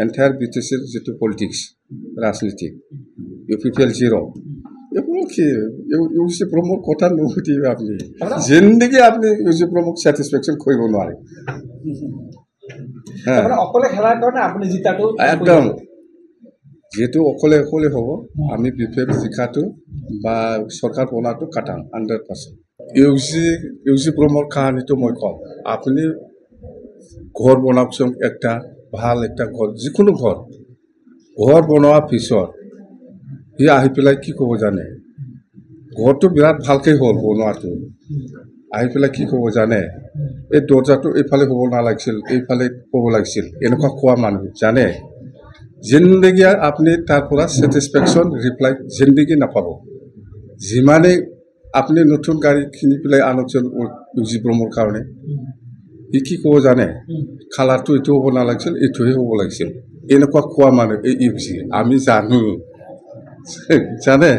Entire বিটিসির যেটো politics রাজনীতি UPPL 0 এগুলো কি ইউসি প্রমোর কথা নুহুতিবে আপনি জিন্দগি আপনি ইউসি প্রমোক স্যাটিসফ্যাকশন কইব নোৱাৰে হ্যাঁ অকলে খেলাৰ কাৰণে আপুনি জিতাটো একদম যেহেতু অকলে অকলে হ'ব আমি বিপিএফ জিকাটো বা সরকার বনাটো কাটাম 100%। ইউসি প্রমোর কাহিনীটো মই কম আপনি ঘর বনাওকচোন একটা ভাল একটা ঘর যিকোনো ঘর বনোৱাৰ পিছত সি আহি পেলাই কি ক'ব জানে ঘৰটো বিৰাট ভালকৈ হ'ল বনোৱাটো আহি পেলাই কি ক'ব জানে এই দৰ্জাটো এইফালে হ'ব নালাগিছিল এইফালে ক'ব লাগিছিল এনেকুৱা কোৱা মানুহ জানে জিন্দগী আপনি তাৰ পৰা স্যাটিসফ্যাকশন রিপ্লাই জিন্দগী নাপাব যিমানে আপনি নতুন গাড়ী কিনি পেলাই আনকজন ইউজি প্ৰমোৰ কাৰণে কি ক'ব জানে খালাটো এইটো হ'ব নালাগিছিল এইটোহে হ'ব লাগিছিল এনেকুৱা কোৱা মানুহ এই ইউজি আমি জানো জানে